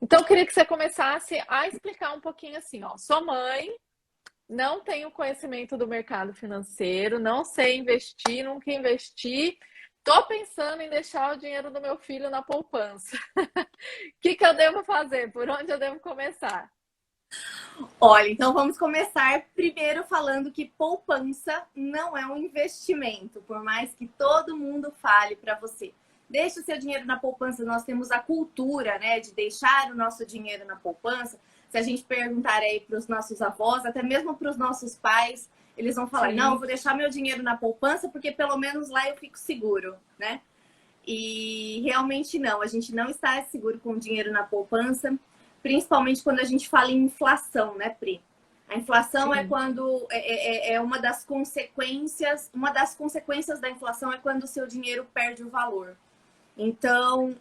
Então, eu queria que você começasse a explicar um pouquinho assim, ó. Sou mãe, não tenho conhecimento do mercado financeiro, não sei investir, nunca investi. Tô pensando em deixar o dinheiro do meu filho na poupança. O que que eu devo fazer? Por onde eu devo começar? Olha, então vamos começar primeiro falando que poupança não é um investimento, por mais que todo mundo fale para você. Deixe o seu dinheiro na poupança, nós temos a cultura, né, de deixar o nosso dinheiro na poupança. Se a gente perguntar aí para os nossos avós, até mesmo para os nossos pais, eles vão falar: não, eu Sim, vou deixar meu dinheiro na poupança porque pelo menos lá eu fico seguro, né? E realmente não, a gente não está seguro com o dinheiro na poupança, principalmente quando a gente fala em inflação, né, Pri? A inflação é sim. quando uma das consequências da inflação é quando o seu dinheiro perde o valor. Então,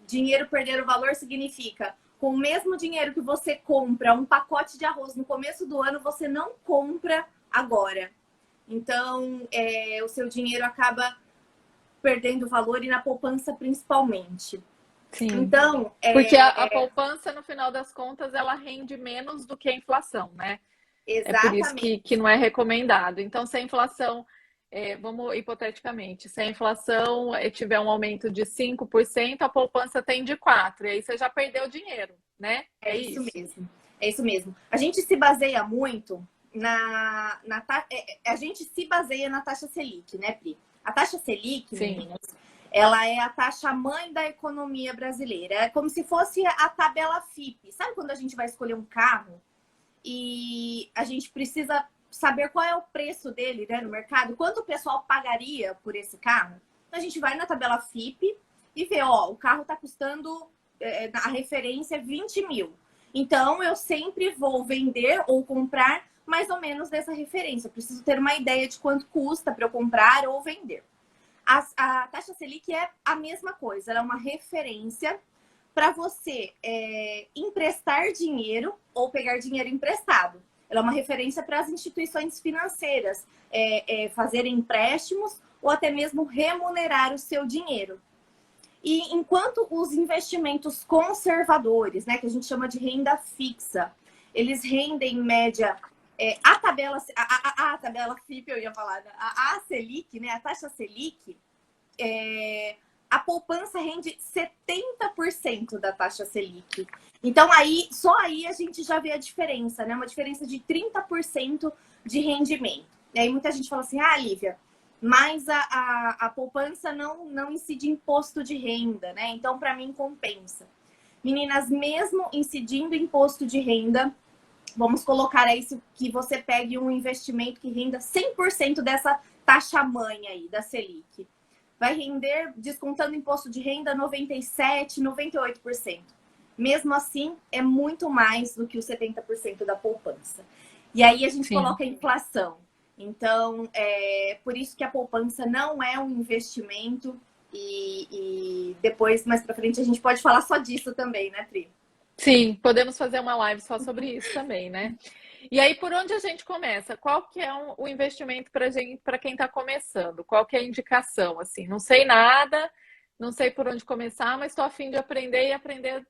dinheiro perder o valor significa, com o mesmo dinheiro que você compra um pacote de arroz no começo do ano, você não compra agora. Então, o seu dinheiro acaba perdendo valor e na poupança principalmente. Sim. Então, Porque a poupança, no final das contas, ela rende menos do que a inflação, né? É por isso que exatamente. não é recomendado. Então, se a inflação, vamos hipoteticamente, se a inflação tiver um aumento de 5%, a poupança tem de 4%, e aí você já perdeu dinheiro, né? É É isso isso. mesmo. É isso mesmo. A gente se baseia muito a gente se baseia na taxa Selic, né, Pri? A taxa Selic, Sim, meninas, ela é a taxa mãe da economia brasileira. É como se fosse a tabela FIPE. Sabe quando a gente vai escolher um carro e a gente precisa saber qual é o preço dele, né, no mercado? Quanto o pessoal pagaria por esse carro? Então, a gente vai na tabela FIPE e vê, ó, o carro está custando, a referência é 20 mil. Então, eu sempre vou vender ou comprar mais ou menos dessa referência. Eu preciso ter uma ideia de quanto custa para eu comprar ou vender. A taxa Selic é a mesma coisa, ela é uma referência para você emprestar dinheiro ou pegar dinheiro emprestado. Ela é uma referência para as instituições financeiras fazerem empréstimos ou até mesmo remunerar o seu dinheiro. E enquanto os investimentos conservadores, né, que a gente chama de renda fixa, eles rendem em média a tabela FIP, eu ia falar, a Selic, né, a taxa Selic, a poupança rende 70% da taxa Selic. Então, só aí a gente já vê a diferença, né? Uma diferença de 30% de rendimento. E aí muita gente fala assim, Lívia, mas a poupança não incide imposto de renda, né? Então, para mim, compensa. Meninas, mesmo incidindo imposto de renda, vamos colocar aí que você pegue um investimento que renda 100% dessa taxa mãe aí, da Selic. Vai render, descontando imposto de renda, 97%, 98%. Mesmo assim, é muito mais do que os 70% da poupança. E aí a gente sim. coloca a inflação. Então, por isso que a poupança não é um investimento. E depois, mais para frente, a gente pode falar só disso também, né, Pri? Sim, podemos fazer uma live só sobre isso também, né? E aí, por onde a gente começa? Qual que é o investimento para gente, para quem está começando? Qual que é a indicação? Assim, não sei nada, não sei por onde começar, mas estou a fim de aprender e aprender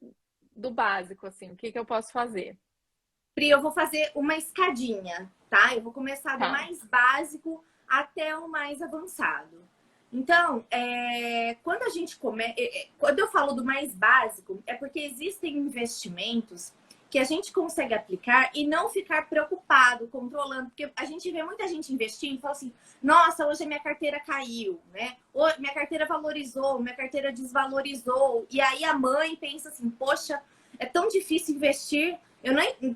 do básico, assim. O que que eu posso fazer? Pri, eu vou fazer uma escadinha, tá? Eu vou começar do Tá, mais básico até o mais avançado. Então, quando eu falo do mais básico, é porque existem investimentos que a gente consegue aplicar e não ficar preocupado, controlando, porque a gente vê muita gente investindo e fala assim: nossa, hoje a minha carteira caiu, né? Ou minha carteira valorizou, minha carteira desvalorizou. E aí a mãe pensa assim: poxa, é tão difícil investir,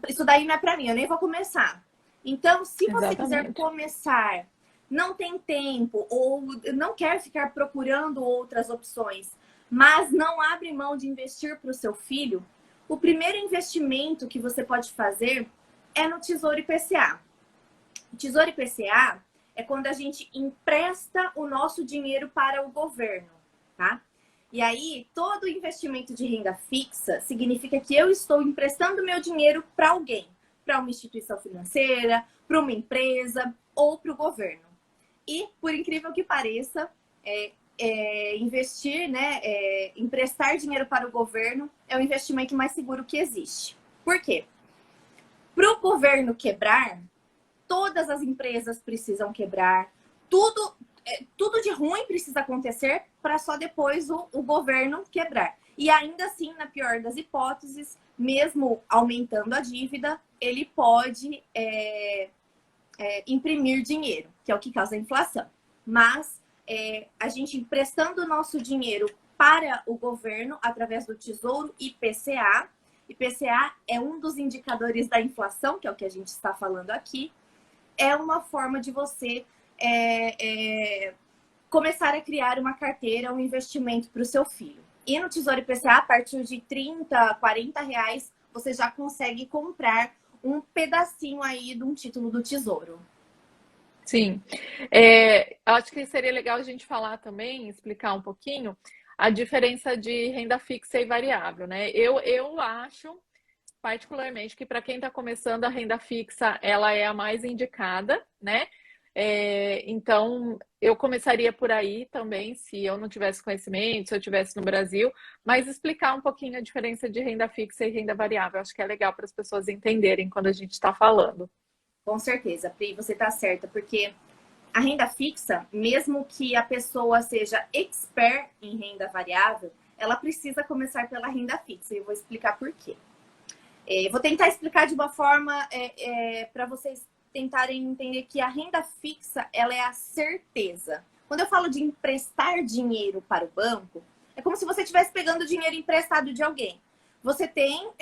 isso daí não é para mim, eu nem vou começar. Então, se você quiser exatamente. começar, não tem tempo ou não quer ficar procurando outras opções, mas não abre mão de investir para o seu filho, o primeiro investimento que você pode fazer é no Tesouro IPCA. O Tesouro IPCA é quando a gente empresta o nosso dinheiro para o governo, tá? E aí, todo investimento de renda fixa significa que eu estou emprestando meu dinheiro para alguém, para uma instituição financeira, para uma empresa ou para o governo. E, por incrível que pareça, investir, né, emprestar dinheiro para o governo é o investimento mais seguro que existe. Por quê? Para o governo quebrar, todas as empresas precisam quebrar, tudo de ruim precisa acontecer para só depois o governo quebrar. E ainda assim, na pior das hipóteses, mesmo aumentando a dívida, ele pode imprimir dinheiro, que é o que causa a inflação. Mas a gente emprestando o nosso dinheiro para o governo através do Tesouro IPCA. IPCA é um dos indicadores da inflação, que é o que a gente está falando aqui. É uma forma de você começar a criar uma carteira, um investimento para o seu filho. E no Tesouro IPCA, a partir de 30, 40 reais, você já consegue comprar um pedacinho aí de um título do Tesouro. Sim. Acho que seria legal a gente falar também, explicar um pouquinho a diferença de renda fixa e variável, né? Eu acho, particularmente, que para quem está começando, a renda fixa, ela é a mais indicada, né? Então, eu começaria por aí também, se eu não tivesse conhecimento, se eu estivesse no Brasil, mas explicar um pouquinho a diferença de renda fixa e renda variável. Acho que é legal para as pessoas entenderem quando a gente está falando. Com certeza, Pri, você está certa, porque a renda fixa, mesmo que a pessoa seja expert em renda variável, ela precisa começar pela renda fixa, e eu vou explicar por quê. Vou tentar explicar de uma forma para vocês tentarem entender que a renda fixa, ela é a certeza. Quando eu falo de emprestar dinheiro para o banco, é como se você estivesse pegando dinheiro emprestado de alguém. Você tem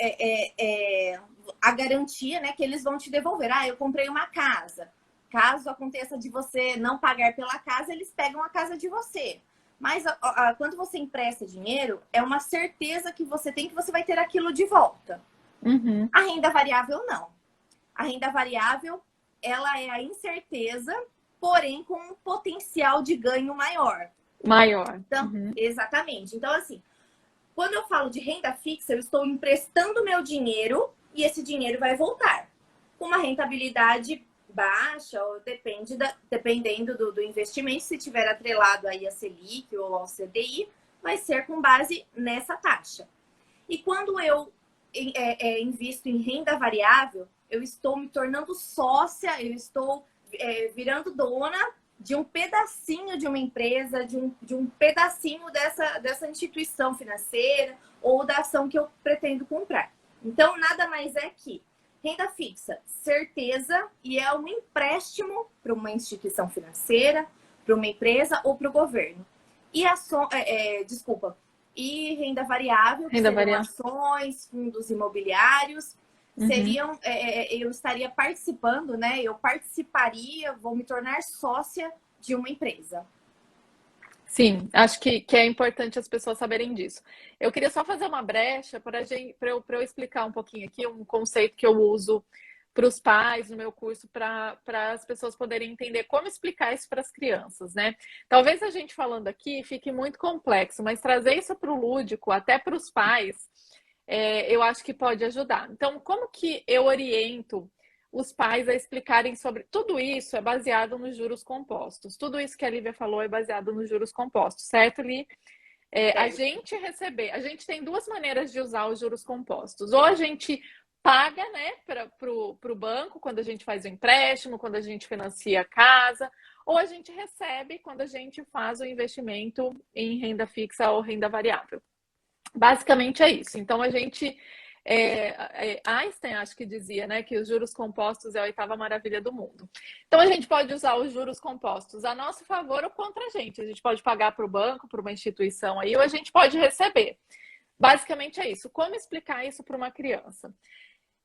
a garantia, né, que eles vão te devolver. Eu comprei uma casa. Caso aconteça de você não pagar pela casa, eles pegam a casa de você. Mas quando você empresta dinheiro, é uma certeza que você tem que você vai ter aquilo de volta. Uhum. A renda variável, não. A renda variável, ela é a incerteza, porém com um potencial de ganho maior. Maior. Então, exatamente. Então, assim, quando eu falo de renda fixa, eu estou emprestando meu dinheiro e esse dinheiro vai voltar. Com uma rentabilidade baixa, ou dependendo do investimento, se tiver atrelado aí a Selic ou ao CDI, vai ser com base nessa taxa. E quando eu invisto em renda variável, eu estou me tornando sócia, eu estou virando dona de um pedacinho de uma empresa, de um pedacinho dessa instituição financeira ou da ação que eu pretendo comprar. Então, nada mais é que renda fixa, certeza, e é um empréstimo para uma instituição financeira, para uma empresa ou para o governo. E e renda variável, que seriam ações, fundos imobiliários, seriam, eu estaria participando, né? Eu participaria, vou me tornar sócia de uma empresa. Sim, acho que é importante as pessoas saberem disso. Eu queria só fazer uma brecha para eu explicar um pouquinho aqui um conceito que eu uso para os pais no meu curso, para as pessoas poderem entender como explicar isso para as crianças, né? Talvez a gente falando aqui fique muito complexo, mas trazer isso para o lúdico, até para os pais, eu acho que pode ajudar. Então, como que eu oriento os pais a explicarem sobre... Tudo isso é baseado nos juros compostos. Tudo isso que a Lívia falou é baseado nos juros compostos, certo, Li? A gente tem duas maneiras de usar os juros compostos. Ou a gente paga, né, para o banco quando a gente faz o empréstimo, quando a gente financia a casa, ou a gente recebe quando a gente faz o investimento em renda fixa ou renda variável. Basicamente é isso. Então, a gente... Einstein, acho que dizia, né, que os juros compostos é a oitava maravilha do mundo. Então, a gente pode usar os juros compostos a nosso favor ou contra a gente. A gente pode pagar para o banco, para uma instituição aí, ou a gente pode receber. Basicamente é isso. Como explicar isso para uma criança?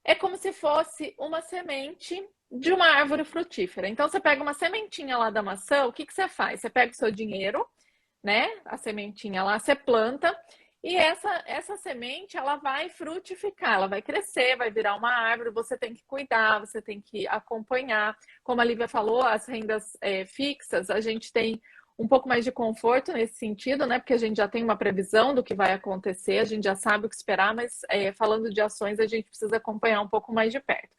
É como se fosse uma semente de uma árvore frutífera. Então, você pega uma sementinha lá da maçã, o que você faz? Você pega o seu dinheiro, né, a sementinha lá, você planta, e essa semente, ela vai frutificar, ela vai crescer, vai virar uma árvore, você tem que cuidar, você tem que acompanhar. Como a Lívia falou, as rendas fixas, a gente tem um pouco mais de conforto nesse sentido, né? Porque a gente já tem uma previsão do que vai acontecer, a gente já sabe o que esperar, mas falando de ações, a gente precisa acompanhar um pouco mais de perto.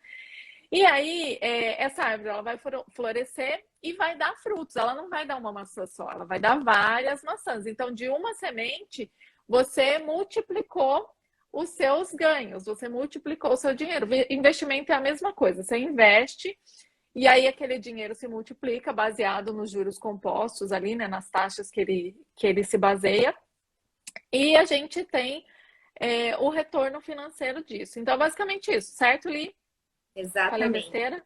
E aí, essa árvore ela vai florescer e vai dar frutos. Ela não vai dar uma maçã só, ela vai dar várias maçãs. Então, de uma semente, você multiplicou os seus ganhos, você multiplicou o seu dinheiro. Investimento é a mesma coisa, você investe e aí aquele dinheiro se multiplica baseado nos juros compostos ali, né, nas taxas que ele se baseia. E a gente tem o retorno financeiro disso. Então, basicamente isso, certo, Li? Falei Exatamente. besteira?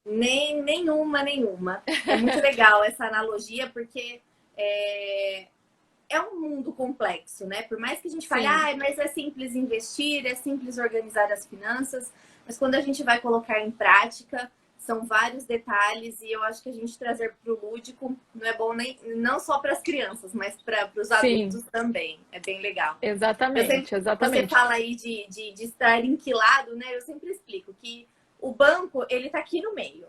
Nenhuma. É muito legal essa analogia, porque é um mundo complexo, né? Por mais que a gente fale, mas é simples investir, é simples organizar as finanças, mas quando a gente vai colocar em prática, são vários detalhes e eu acho que a gente trazer para o lúdico não é bom não só para as crianças, mas para os adultos também. É bem legal. Exatamente. Você fala aí de estar inquilado, né? Eu sempre explico que o banco, ele está aqui no meio.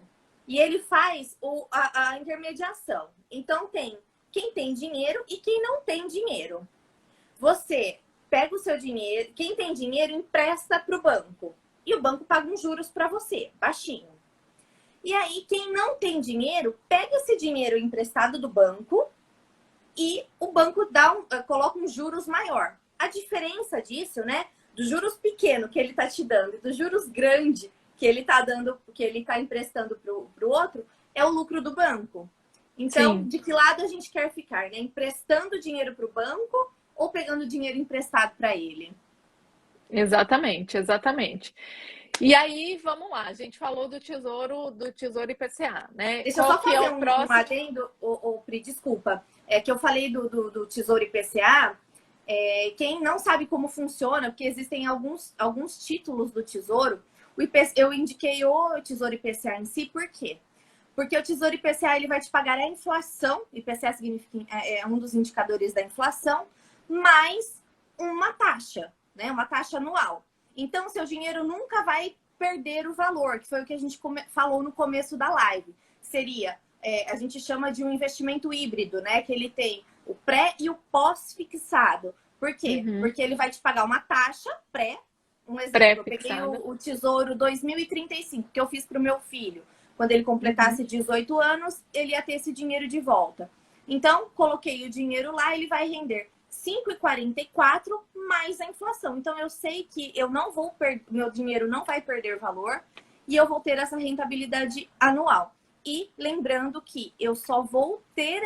E ele faz a intermediação. Então, tem quem tem dinheiro e quem não tem dinheiro. Você pega o seu dinheiro, quem tem dinheiro empresta para o banco. E o banco paga uns juros para você, baixinho. E aí, quem não tem dinheiro, pega esse dinheiro emprestado do banco e o banco coloca um juros maior. A diferença disso, né, dos juros pequeno que ele está te dando e dos juros grande que ele está dando, que ele está emprestando para o outro, é o lucro do banco. Então, de que lado a gente quer ficar, né? Emprestando dinheiro para o banco ou pegando dinheiro emprestado para ele? Exatamente. E aí, vamos lá, a gente falou do Tesouro IPCA, né? Deixa eu só fazer um adendo, Pri, desculpa. É que eu falei do Tesouro IPCA. Quem não sabe como funciona, porque existem alguns títulos do Tesouro, eu indiquei o Tesouro IPCA em si, por quê? Porque o Tesouro IPCA ele vai te pagar a inflação, IPCA é um dos indicadores da inflação, mais uma taxa, né? Uma taxa anual. Então, seu dinheiro nunca vai perder o valor, que foi o que a gente falou no começo da live. Seria, a gente chama de um investimento híbrido, né? Que ele tem o pré e o pós-fixado. Por quê? Porque ele vai te pagar uma taxa pré. Um exemplo, eu peguei o Tesouro 2035, que eu fiz para o meu filho. Quando ele completasse 18 anos, ele ia ter esse dinheiro de volta. Então, coloquei o dinheiro lá, ele vai render 5,44 mais a inflação. Então, eu sei que meu dinheiro não vai perder valor e eu vou ter essa rentabilidade anual. E lembrando que eu só vou ter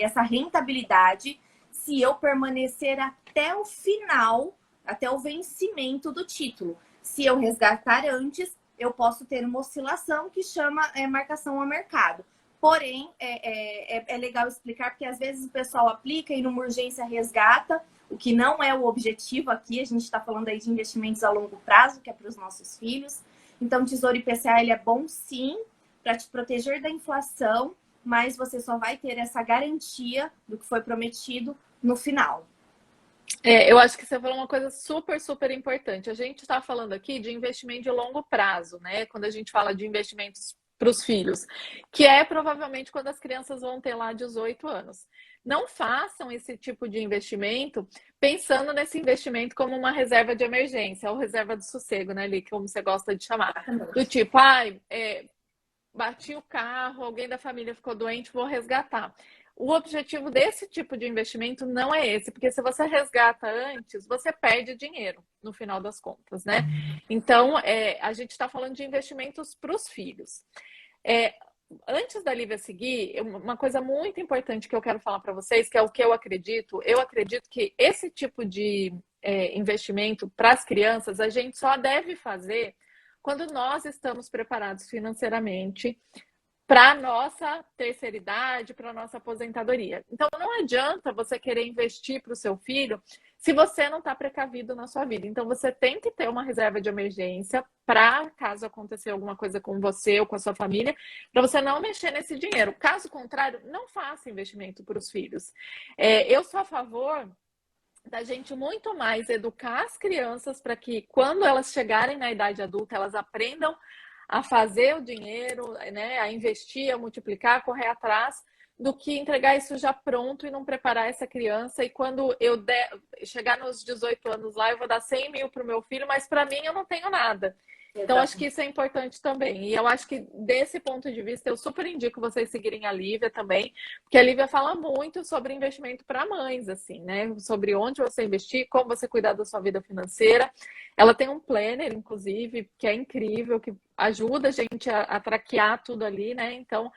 essa rentabilidade se eu permanecer até o final, até o vencimento do título. Se eu resgatar antes, eu posso ter uma oscilação que chama marcação a mercado. Porém, é legal explicar, porque às vezes o pessoal aplica e numa urgência resgata, o que não é o objetivo aqui. A gente está falando aí de investimentos a longo prazo, que é para os nossos filhos. Então, o Tesouro IPCA ele é bom sim para te proteger da inflação, mas você só vai ter essa garantia do que foi prometido no final. Eu acho que você falou uma coisa super importante. A gente está falando aqui de investimento de longo prazo, né? Quando a gente fala de investimentos para os filhos, que é provavelmente quando as crianças vão ter lá 18 anos. Não façam esse tipo de investimento pensando nesse investimento como uma reserva de emergência, ou reserva de sossego, né, Li, como você gosta de chamar. Do tipo, bati o carro, alguém da família ficou doente, vou resgatar. O objetivo desse tipo de investimento não é esse, porque se você resgata antes, você perde dinheiro no final das contas, né? Então, a gente está falando de investimentos para os filhos. Antes da Lívia seguir, uma coisa muito importante que eu quero falar para vocês, que é o que eu acredito que esse tipo de investimento para as crianças, a gente só deve fazer quando nós estamos preparados financeiramente para a nossa terceira idade, para a nossa aposentadoria. Então, não adianta você querer investir para o seu filho se você não está precavido na sua vida. Então, você tem que ter uma reserva de emergência para caso acontecer alguma coisa com você ou com a sua família, para você não mexer nesse dinheiro. Caso contrário, não faça investimento para os filhos. Eu sou a favor da gente muito mais educar as crianças para que, quando elas chegarem na idade adulta, elas aprendam a fazer o dinheiro, né, a investir, a multiplicar, a correr atrás, do que entregar isso já pronto e não preparar essa criança. E quando eu chegar nos 18 anos lá, eu vou dar 100 mil para o meu filho, mas para mim eu não tenho nada. Então, acho que isso é importante também. E eu acho que, desse ponto de vista, eu super indico vocês seguirem a Lívia também, porque a Lívia fala muito sobre investimento para mães, assim, né? Sobre onde você investir, como você cuidar da sua vida financeira. Ela tem um planner, inclusive, que é incrível, que ajuda a gente a traquear tudo ali, né? Então,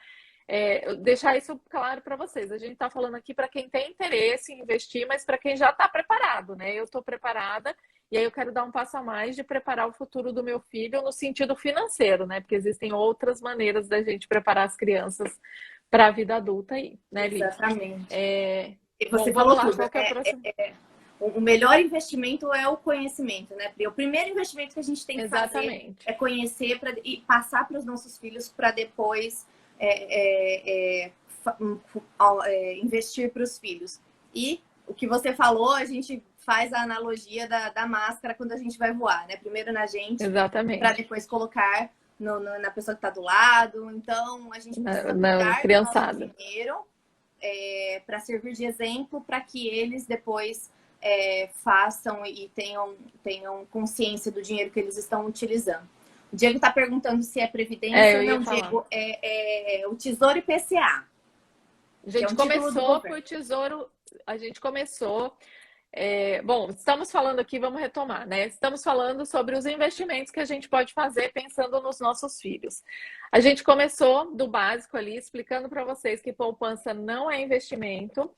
deixar isso claro para vocês. A gente está falando aqui para quem tem interesse em investir, mas para quem já está preparado, né? Eu estou preparada. E aí eu quero dar um passo a mais de preparar o futuro do meu filho no sentido financeiro, né? Porque existem outras maneiras da gente preparar as crianças para a vida adulta aí, né, Li? Exatamente. E você falou tudo. Qual que é o próximo? O melhor investimento é o conhecimento, né, Pri? O primeiro investimento que a gente tem que fazer é conhecer e passar para os nossos filhos para depois investir para os filhos. E o que você falou, a gente faz a analogia da máscara quando a gente vai voar, né? Primeiro na gente, para depois colocar na pessoa que está do lado. Então, a gente precisa cuidar do nosso dinheiro para servir de exemplo para que eles depois façam e tenham consciência do dinheiro que eles estão utilizando. O Diego está perguntando se é Previdência. Não, Diego, é o Tesouro IPCA. A gente começou por Tesouro, a gente começou... bom, estamos falando aqui, vamos retomar, né? Estamos falando sobre os investimentos que a gente pode fazer pensando nos nossos filhos. A gente começou do básico ali, explicando para vocês que poupança não é investimento.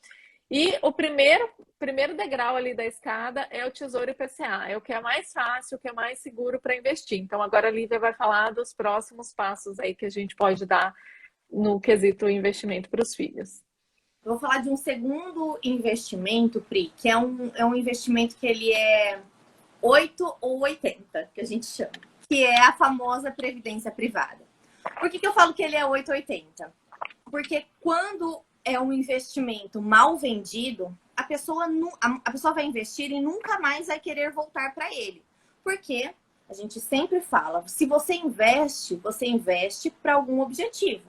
E o primeiro degrau ali da escada é o Tesouro IPCA. É o que é mais fácil, o que é mais seguro para investir. Então, agora a Lívia vai falar dos próximos passos aí que a gente pode dar no quesito investimento para os filhos. Eu vou falar de um segundo investimento, Pri, que é um investimento que ele é 8 ou 80, que a gente chama, que é a famosa previdência privada. Por que eu falo que ele é 8 ou 80? Porque quando é um investimento mal vendido, a pessoa vai investir e nunca mais vai querer voltar para ele. Porque a gente sempre fala, se você investe para algum objetivo.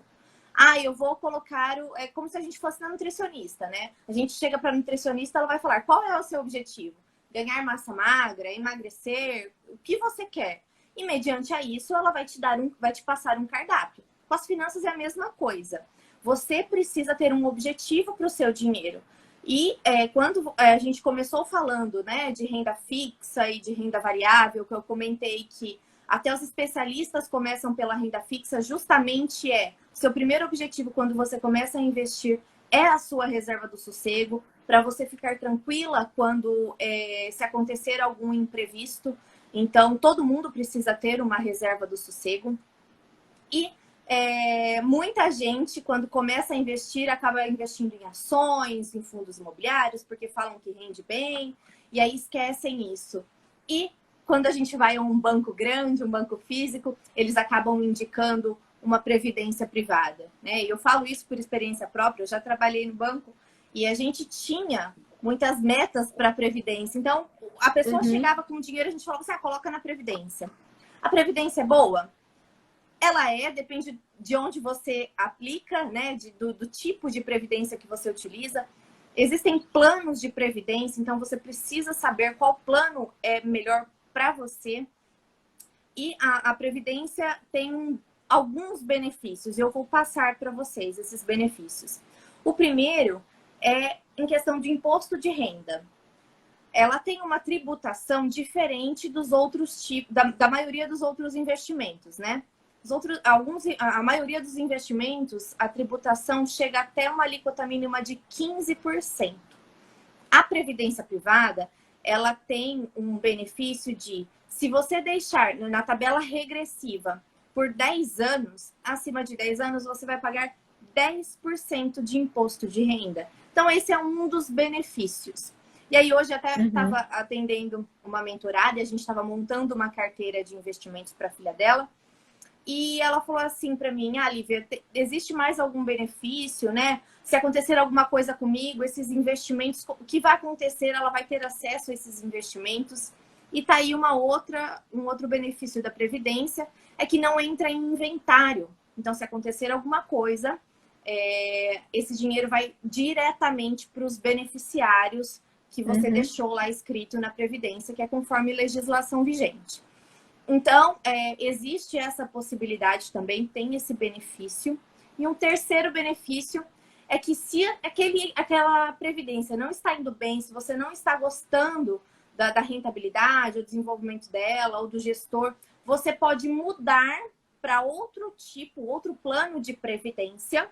Eu vou colocar... É como se a gente fosse na nutricionista, né? A gente chega para a nutricionista, ela vai falar, qual é o seu objetivo? Ganhar massa magra, emagrecer, o que você quer? E mediante a isso, ela vai te passar um cardápio. Com as finanças é a mesma coisa. Você precisa ter um objetivo para o seu dinheiro. E quando a gente começou falando, né, de renda fixa e de renda variável, que eu comentei que até os especialistas começam pela renda fixa, justamente seu primeiro objetivo quando você começa a investir é a sua reserva do sossego, para você ficar tranquila quando se acontecer algum imprevisto. Então, todo mundo precisa ter uma reserva do sossego. E muita gente, quando começa a investir, acaba investindo em ações, em fundos imobiliários, porque falam que rende bem, e aí esquecem isso. E quando a gente vai a um banco grande, um banco físico, eles acabam indicando uma previdência privada, né? E eu falo isso por experiência própria, eu já trabalhei no banco e a gente tinha muitas metas para a previdência. Então, a pessoa chegava com dinheiro, a gente falava assim, coloca na previdência. A previdência é boa? Ela depende de onde você aplica, né? Do tipo de previdência que você utiliza. Existem planos de previdência, então você precisa saber qual plano é melhor para você. E a previdência tem alguns benefícios. Eu vou passar para vocês esses benefícios. O primeiro é em questão de imposto de renda. Ela tem uma tributação diferente dos outros tipos, da maioria dos outros investimentos, né? A maioria dos investimentos, a tributação chega até uma alíquota mínima de 15%. A previdência privada, ela tem um benefício de, se você deixar na tabela regressiva por 10 anos, acima de 10 anos, você vai pagar 10% de imposto de renda. Então, esse é um dos benefícios. E aí, hoje até estava atendendo uma mentorada e a gente estava montando uma carteira de investimentos para a filha dela. E ela falou assim para mim, Lívia, existe mais algum benefício, né? Se acontecer alguma coisa comigo, esses investimentos, o que vai acontecer? Ela vai ter acesso a esses investimentos. E tá aí um outro benefício da Previdência, é que não entra em inventário. Então, se acontecer alguma coisa, esse dinheiro vai diretamente para os beneficiários que você deixou lá escrito na Previdência, que é conforme legislação vigente. Então, existe essa possibilidade também, tem esse benefício. E um terceiro benefício é que se aquela Previdência não está indo bem, se você não está gostando da rentabilidade, o desenvolvimento dela, ou do gestor, você pode mudar para outro plano de previdência,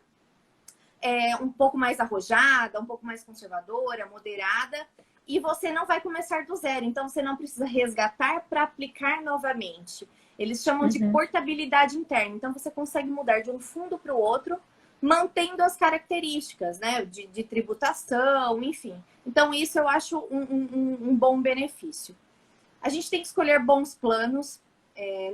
um pouco mais arrojada, um pouco mais conservadora, moderada, e você não vai começar do zero. Então, você não precisa resgatar para aplicar novamente. Eles chamam de portabilidade interna. Então, você consegue mudar de um fundo para o outro, mantendo as características, né, de tributação, enfim. Então, isso eu acho um bom benefício. A gente tem que escolher bons planos.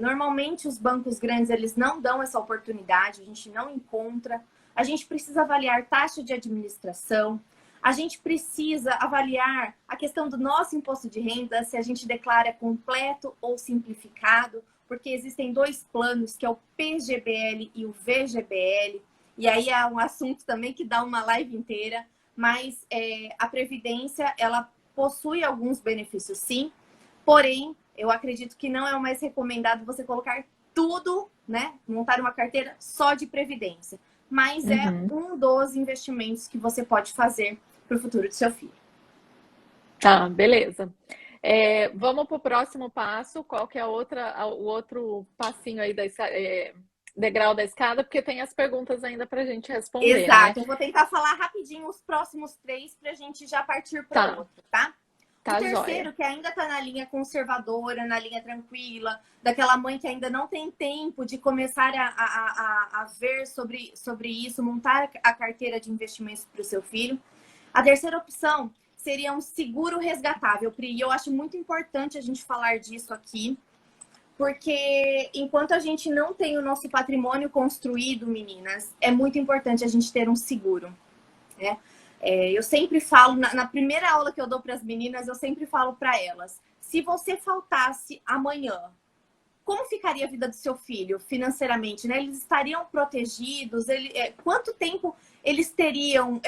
Normalmente, os bancos grandes, eles não dão essa oportunidade, a gente não encontra. A gente precisa avaliar taxa de administração. A gente precisa avaliar a questão do nosso imposto de renda, se a gente declara completo ou simplificado, porque existem dois planos, que é o PGBL e o VGBL. E aí é um assunto também que dá uma live inteira, mas a Previdência, ela possui alguns benefícios, sim, porém, eu acredito que não é o mais recomendado você colocar tudo, né? Montar uma carteira só de Previdência, mas é um dos investimentos que você pode fazer para o futuro do seu filho. Tá, beleza. Vamos para o próximo passo. Qual que é o outro passinho aí degrau da escada? Porque tem as perguntas ainda para a gente responder. Exato. Né? Eu vou tentar falar rapidinho os próximos 3 para a gente já partir para o outro, tá? Tá, o terceiro, joia. que ainda está na linha conservadora, na linha tranquila, daquela mãe que ainda não tem tempo de começar a ver sobre isso, montar a carteira de investimentos para o seu filho. A terceira opção seria um seguro resgatável, Pri. E eu acho muito importante a gente falar disso aqui, porque enquanto a gente não tem o nosso patrimônio construído, meninas, é muito importante a gente ter um seguro, né? Eu sempre falo, na primeira aula que eu dou para as meninas, eu sempre falo para elas, se você faltasse amanhã, como ficaria a vida do seu filho financeiramente, né? Eles estariam protegidos? Quanto tempo eles teriam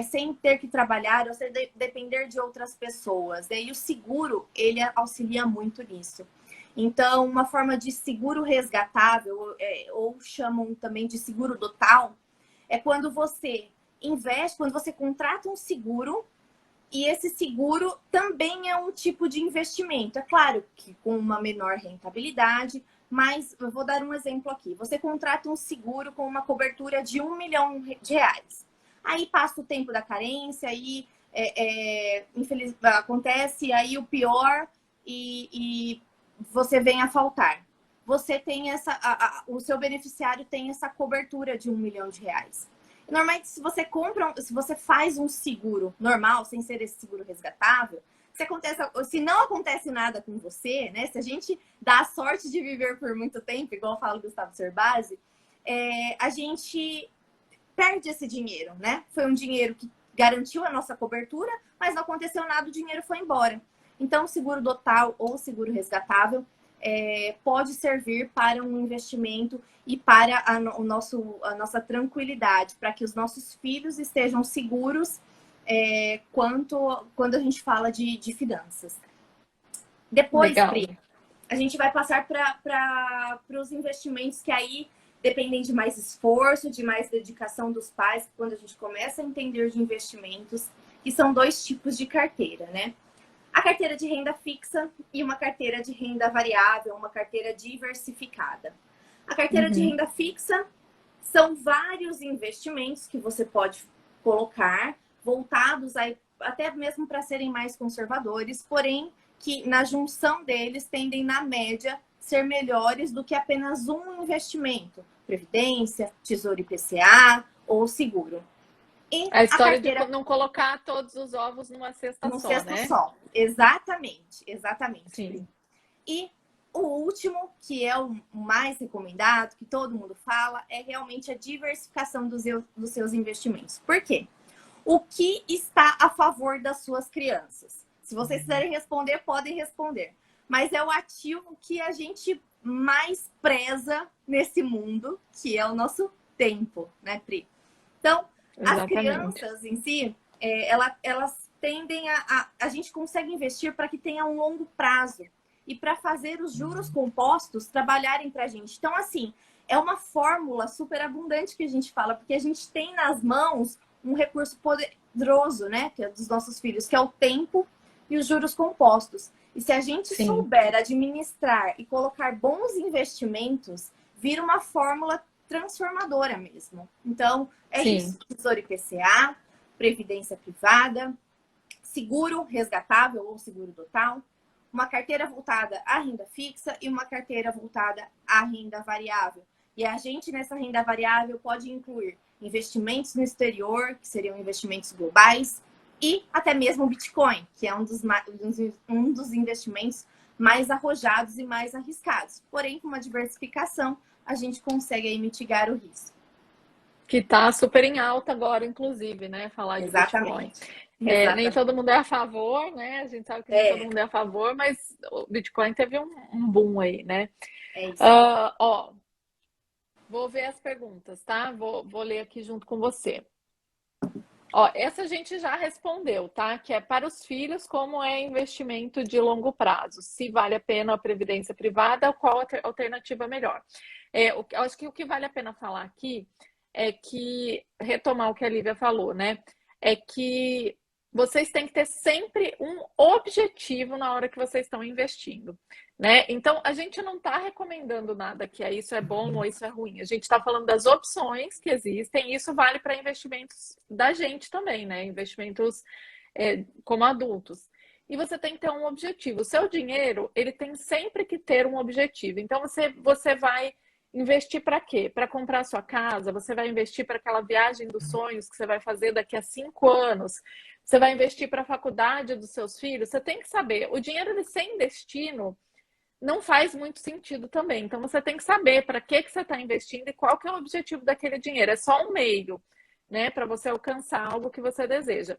sem ter que trabalhar ou sem depender de outras pessoas? Né? E o seguro, ele auxilia muito nisso. Então, uma forma de seguro resgatável, ou chamam também de seguro total, é quando você investe, quando você contrata um seguro, e esse seguro também é um tipo de investimento. É claro que com uma menor rentabilidade, mas eu vou dar um exemplo aqui. Você contrata um seguro com uma cobertura de R$1 milhão. Aí passa o tempo da carência, aí infelizmente acontece aí o pior e você vem a faltar. Você tem o seu beneficiário tem essa cobertura de R$1 milhão. Normalmente, se você faz um seguro normal, sem ser esse seguro resgatável, se não acontece nada com você, né? Se a gente dá a sorte de viver por muito tempo, igual fala o Gustavo Cerbasi, a gente perde esse dinheiro, né? Foi um dinheiro que garantiu a nossa cobertura, mas não aconteceu nada, o dinheiro foi embora. Então, o seguro total ou seguro resgatável pode servir para um investimento e para a nossa tranquilidade, para que os nossos filhos estejam seguros quando a gente fala de finanças. Depois, Pri, a gente vai passar para os investimentos que aí dependem de mais esforço, de mais dedicação dos pais, quando a gente começa a entender de investimentos, que são 2 tipos de carteira, né? A carteira de renda fixa e uma carteira de renda variável, uma carteira diversificada. A carteira de renda fixa são vários investimentos que você pode colocar, voltados aí, até mesmo para serem mais conservadores, porém que na junção deles tendem, na média, ser melhores do que apenas um investimento. Previdência, Tesouro IPCA ou seguro. E a história de não colocar todos os ovos numa cesta só, né? Só. Exatamente. Sim. E o último, que é o mais recomendado, que todo mundo fala, é realmente a diversificação dos seus investimentos. Por quê? O que está a favor das suas crianças? Se vocês quiserem responder, podem responder. Mas é o ativo que a gente mais preza nesse mundo, que é o nosso tempo, né, Pri? Então, as Exatamente. crianças em si, elas tendem a gente consegue investir para que tenha um longo prazo e para fazer os juros compostos trabalharem para a gente. Então, assim, é uma fórmula super abundante que a gente fala, porque a gente tem nas mãos um recurso poderoso, né, que é dos nossos filhos, que é o tempo e os juros compostos. E se a gente Sim, souber administrar e colocar bons investimentos, vira uma fórmula transformadora mesmo. Então, é sim. isso. Tesouro IPCA, previdência privada, seguro resgatável ou seguro total, uma carteira voltada à renda fixa e uma carteira voltada à renda variável. E a gente, nessa renda variável, pode incluir investimentos no exterior, que seriam investimentos globais, e até mesmo o Bitcoin, que é um dos investimentos mais arrojados e mais arriscados. Porém, com uma diversificação, a gente consegue aí mitigar o risco. Que está super em alta agora, inclusive, né? Falar de Bitcoin. Exatamente. Nem Exatamente. todo mundo é a favor, né? A gente sabe que nem todo É, mundo é a favor, mas o Bitcoin teve um boom aí, né? é isso. Ó, vou ver as perguntas, tá? Vou ler aqui junto com você. Ó, essa a gente já respondeu, tá? Que é para os filhos, como é investimento de longo prazo? Se vale a pena a previdência privada, qual a alternativa melhor? Eu acho que o que vale a pena falar aqui é que, retomar o que a Lívia falou, né? É que vocês têm que ter sempre um objetivo na hora que vocês estão investindo, né? Então, a gente não está recomendando nada que isso é bom ou isso é ruim. A gente está falando das opções que existem e isso vale para investimentos da gente também, né? Investimentos como adultos. E você tem que ter um objetivo. O seu dinheiro, ele tem sempre que ter um objetivo. Então, você vai investir para quê? Para comprar a sua casa? Você vai investir para aquela viagem dos sonhos que você vai fazer daqui a 5 anos? Você vai investir para a faculdade dos seus filhos? Você tem que saber. O dinheiro ele sem destino não faz muito sentido também. Então você tem que saber para que você está investindo e qual que é o objetivo daquele dinheiro. É só um meio, né, para você alcançar algo que você deseja.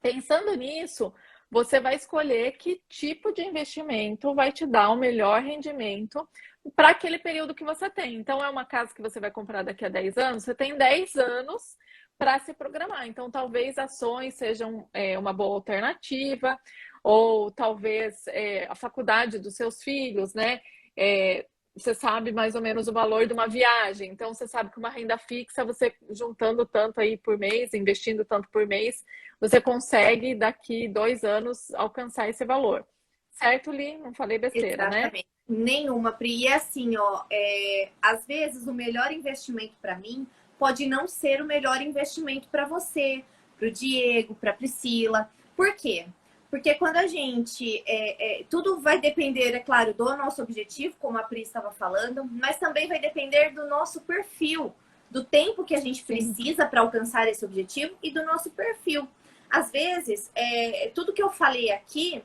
Pensando nisso, você vai escolher que tipo de investimento vai te dar o melhor rendimento para aquele período que você tem. Então, é uma casa que você vai comprar daqui a 10 anos, você tem 10 anos para se programar. Então, talvez ações sejam uma boa alternativa, ou talvez a faculdade dos seus filhos, né? Você sabe mais ou menos o valor de uma viagem. Então, você sabe que uma renda fixa, você juntando tanto aí por mês, investindo tanto por mês, você consegue, daqui 2 anos, alcançar esse valor. Certo, Li? Não falei besteira, né? Exatamente. Nenhuma, Pri. E assim, ó, às vezes o melhor investimento para mim pode não ser o melhor investimento para você, para o Diego, para Priscila. Por quê? Porque quando a gente. Tudo vai depender, é claro, do nosso objetivo, como a Pri estava falando, mas também vai depender do nosso perfil, do tempo que a gente Sim, precisa para alcançar esse objetivo e do nosso perfil. Às vezes, tudo que eu falei aqui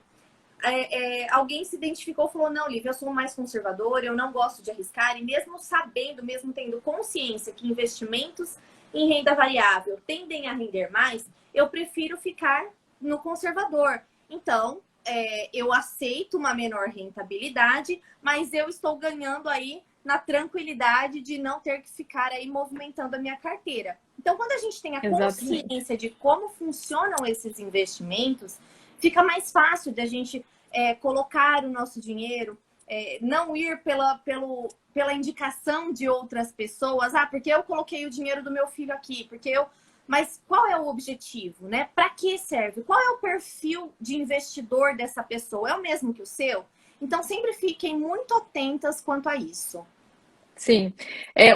alguém se identificou e falou: não, Lívia, eu sou mais conservadora, eu não gosto de arriscar, e mesmo sabendo, mesmo tendo consciência que investimentos em renda variável tendem a render mais, eu prefiro ficar no conservador. Então, eu aceito uma menor rentabilidade, mas eu estou ganhando aí na tranquilidade de não ter que ficar aí movimentando a minha carteira. Então, quando a gente tem a exatamente. consciência de como funcionam esses investimentos, fica mais fácil de a gente colocar o nosso dinheiro, não ir pela indicação de outras pessoas. Ah, porque eu coloquei o dinheiro do meu filho aqui, porque eu. Mas qual é o objetivo, né? Para que serve? Qual é o perfil de investidor dessa pessoa? É o mesmo que o seu? Então, sempre fiquem muito atentas quanto a isso. Sim,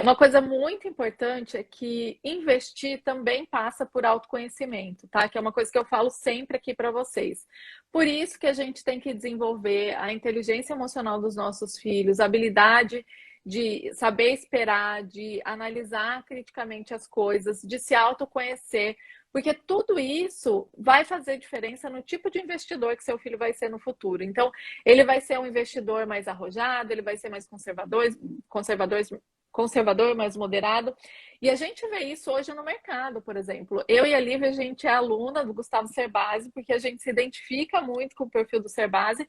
uma coisa muito importante é que investir também passa por autoconhecimento, tá? Que é uma coisa que eu falo sempre aqui para vocês. Por isso que a gente tem que desenvolver a inteligência emocional dos nossos filhos, a habilidade de saber esperar, de analisar criticamente as coisas, de se autoconhecer, porque tudo isso vai fazer diferença no tipo de investidor que seu filho vai ser no futuro. Então, ele vai ser um investidor mais arrojado, ele vai ser mais conservador, conservador, mais moderado. E a gente vê isso hoje no mercado, por exemplo. Eu e a Lívia, a gente é aluna do Gustavo Cerbasi, porque a gente se identifica muito com o perfil do Cerbasi,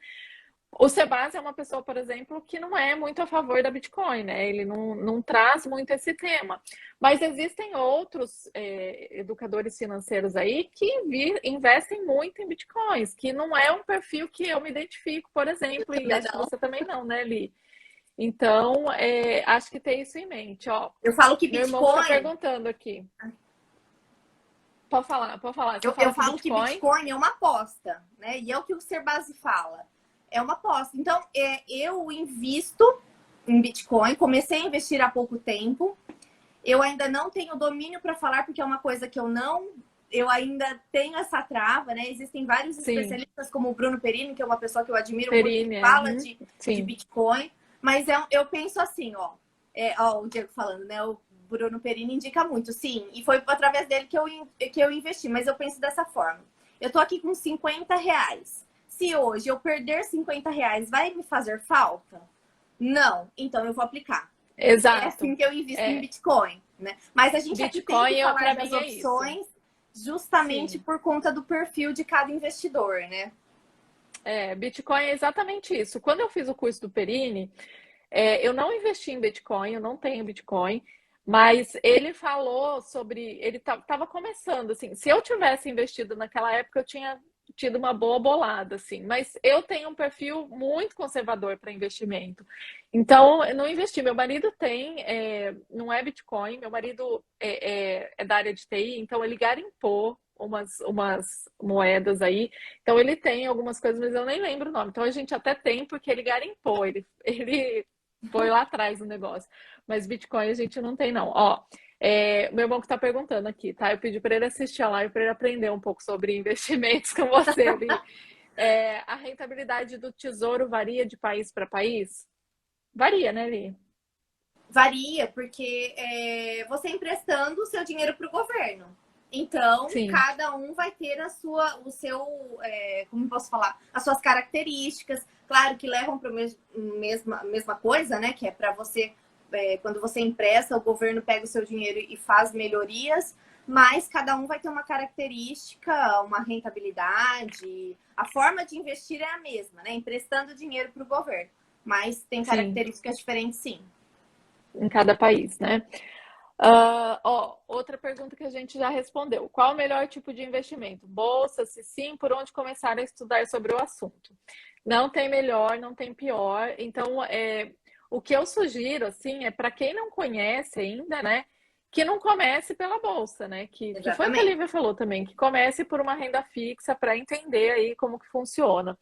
O Sebas é uma pessoa, por exemplo, que não é muito a favor da Bitcoin, né? Ele não traz muito esse tema. Mas existem outros educadores financeiros aí que investem muito em Bitcoins, que não é um perfil que eu me identifico, por exemplo, e acho que você também não, né, Li? Então, acho que tem isso em mente. Ó, Eu falo que meu irmão está Bitcoin. perguntando aqui. Pode falar, pode falar. Você Eu fala que falo que Bitcoin é uma aposta, né? E é o que o Serbasi fala. É uma aposta. Então, eu invisto em Bitcoin, comecei a investir há pouco tempo. Eu ainda não tenho domínio para falar, porque é uma coisa que eu ainda tenho essa trava, né? Existem vários especialistas, como o Bruno Perini, que é uma pessoa que eu admiro muito, que fala de Bitcoin. Mas eu penso assim, ó, o Diego falando, né? O Bruno Perini indica muito, sim. E foi através dele que eu investi. Mas eu penso dessa forma. Eu tô aqui com R$ 50. Se hoje eu perder R$ 50, vai me fazer falta? Não. Então eu vou aplicar. Exato. É assim que eu invisto em Bitcoin, né? Mas a gente Bitcoin, aqui tem que falar das opções justamente por conta do perfil de cada investidor, né? Bitcoin é exatamente isso. Quando eu fiz o curso do Perini, eu não investi em Bitcoin, eu não tenho Bitcoin, mas ele falou sobre. Ele estava começando, assim. Se eu tivesse investido naquela época, eu tinha tido uma boa bolada, assim. Mas eu tenho um perfil muito conservador para investimento. Então, eu não investi. Meu marido tem, não é Bitcoin, meu marido é da área de TI, então ele garimpou umas moedas aí. Então, ele tem algumas coisas, mas eu nem lembro o nome. Então, a gente até tem, porque ele garimpou, ele foi lá atrás do negócio. Mas Bitcoin a gente não tem, não. Ó, meu irmão que está perguntando aqui, tá? Eu pedi para ele assistir a live para ele aprender um pouco sobre investimentos com você ali. A rentabilidade do tesouro varia de país para país? Varia, né, Li? Varia, porque você emprestando o seu dinheiro para o governo. Então, cada um vai ter como posso falar? As suas características. Claro que levam para a mesma coisa, né? Que é para você, quando você empresta, o governo pega o seu dinheiro e faz melhorias, mas cada um vai ter uma característica, uma rentabilidade. A forma de investir é a mesma, né? Emprestando dinheiro para o governo. Mas tem características diferentes, sim. Em cada país, né? Outra pergunta que a gente já respondeu. Qual o melhor tipo de investimento? Bolsa, se sim, por onde começar a estudar sobre o assunto? Não tem melhor, não tem pior. Então, o que eu sugiro, assim, para quem não conhece ainda, né? Que não comece pela bolsa, né? Que foi o que a Lívia falou também, que comece por uma renda fixa para entender aí como que funciona.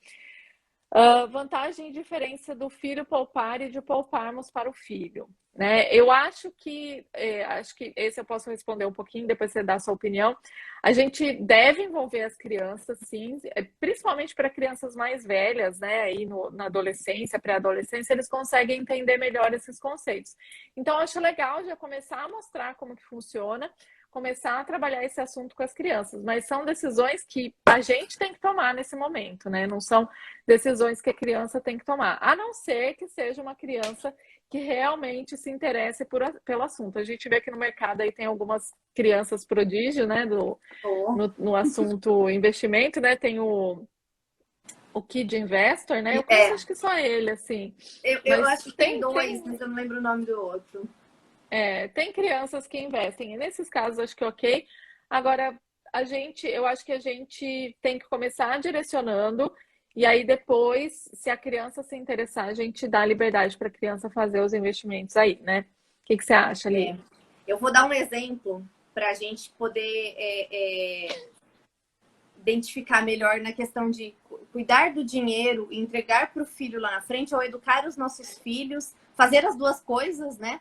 Vantagem e diferença do filho poupar e de pouparmos para o filho, né? Eu acho que esse eu posso responder um pouquinho, depois você dá a sua opinião. A gente deve envolver as crianças, sim, principalmente para crianças mais velhas, né? Aí na adolescência, pré-adolescência, eles conseguem entender melhor esses conceitos. Então, eu acho legal já começar a mostrar como que funciona, começar a trabalhar esse assunto com as crianças, mas são decisões que a gente tem que tomar nesse momento, né? Não são decisões que a criança tem que tomar, a não ser que seja uma criança que realmente se interesse pelo assunto. A gente vê que no mercado aí tem algumas crianças prodígio, né, no assunto investimento, né? Tem o Kid Investor, né? Eu conheço, acho que só ele, assim. Eu acho que tem dois, mas eu não lembro o nome do outro. Tem crianças que investem. E nesses casos, acho que ok. Agora, eu acho que a gente tem que começar direcionando, e aí depois, se a criança se interessar, a gente dá liberdade para a criança fazer os investimentos aí, né? O que você acha, Ali? Eu vou dar um exemplo para a gente poder identificar melhor na questão de cuidar do dinheiro e entregar para o filho lá na frente, ou educar os nossos filhos, fazer as duas coisas, né?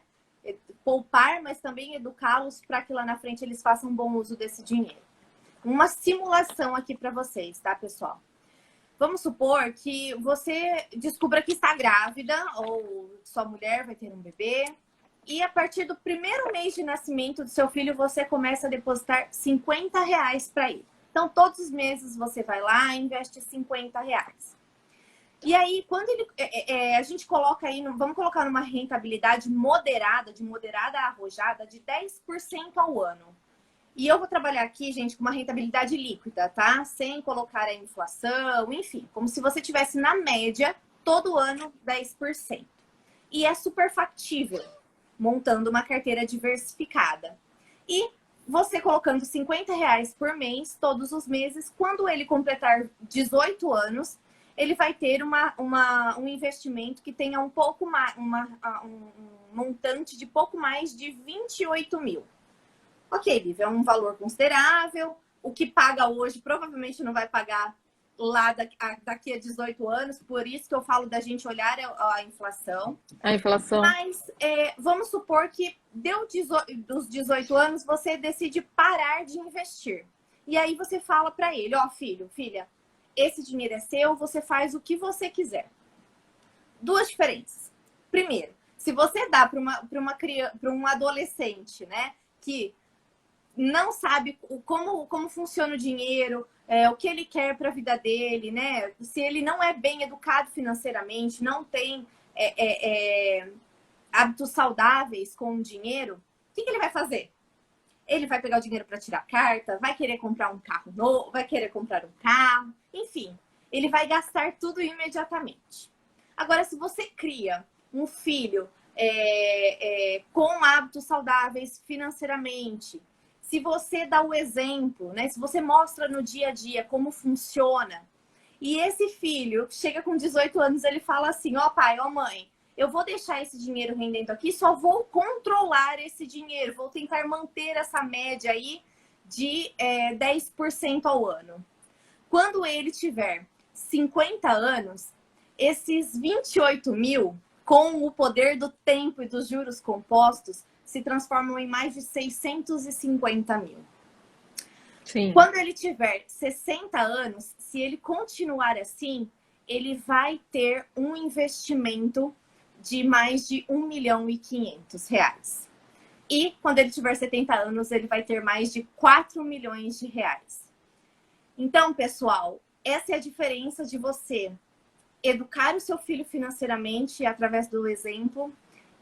Poupar, mas também educá-los para que lá na frente eles façam um bom uso desse dinheiro. Uma simulação aqui para vocês, tá, pessoal? Vamos supor que você descubra que está grávida ou sua mulher vai ter um bebê e a partir do primeiro mês de nascimento do seu filho você começa a depositar R$ 50 para ele. Então, todos os meses você vai lá e investe R$ 50. E aí, quando a gente coloca aí, vamos colocar numa rentabilidade moderada, de moderada a arrojada, de 10% ao ano. E eu vou trabalhar aqui, gente, com uma rentabilidade líquida, tá? Sem colocar a inflação, enfim. Como se você tivesse, na média, todo ano 10%. E é super factível, montando uma carteira diversificada. E você colocando R$ 50 por mês, todos os meses, quando ele completar 18 anos, ele vai ter um investimento que tenha um pouco mais, um montante de pouco mais de 28 mil. Ok, Lívia, é um valor considerável. O que paga hoje provavelmente não vai pagar lá daqui a 18 anos, por isso que eu falo da gente olhar a inflação. A inflação. Mas vamos supor que deu dos 18 anos, você decide parar de investir. E aí você fala para ele, ó, filho, filha, esse dinheiro é seu, você faz o que você quiser. Duas diferenças. Primeiro, se você dá para um adolescente, né, que não sabe como funciona o dinheiro, o que ele quer para a vida dele, né? Se ele não é bem educado financeiramente, não tem hábitos saudáveis com o dinheiro, o que ele vai fazer? Ele vai pegar o dinheiro para tirar carta, vai querer comprar um carro novo, vai querer comprar um carro, enfim, ele vai gastar tudo imediatamente. Agora, se você cria um filho com hábitos saudáveis financeiramente, se você dá o exemplo, né? Se você mostra no dia a dia como funciona, e esse filho chega com 18 anos, ele fala assim, ó pai, ó mãe, eu vou deixar esse dinheiro rendendo aqui, só vou controlar esse dinheiro, vou tentar manter essa média aí de 10% ao ano. Quando ele tiver 50 anos, esses 28 mil, com o poder do tempo e dos juros compostos, se transformam em mais de 650 mil. Sim. Quando ele tiver 60 anos, se ele continuar assim, ele vai ter um investimento de mais de R$ 1.500.000. E quando ele tiver 70 anos, ele vai ter mais de R$ 4 milhões. Então, pessoal, essa é a diferença de você educar o seu filho financeiramente através do exemplo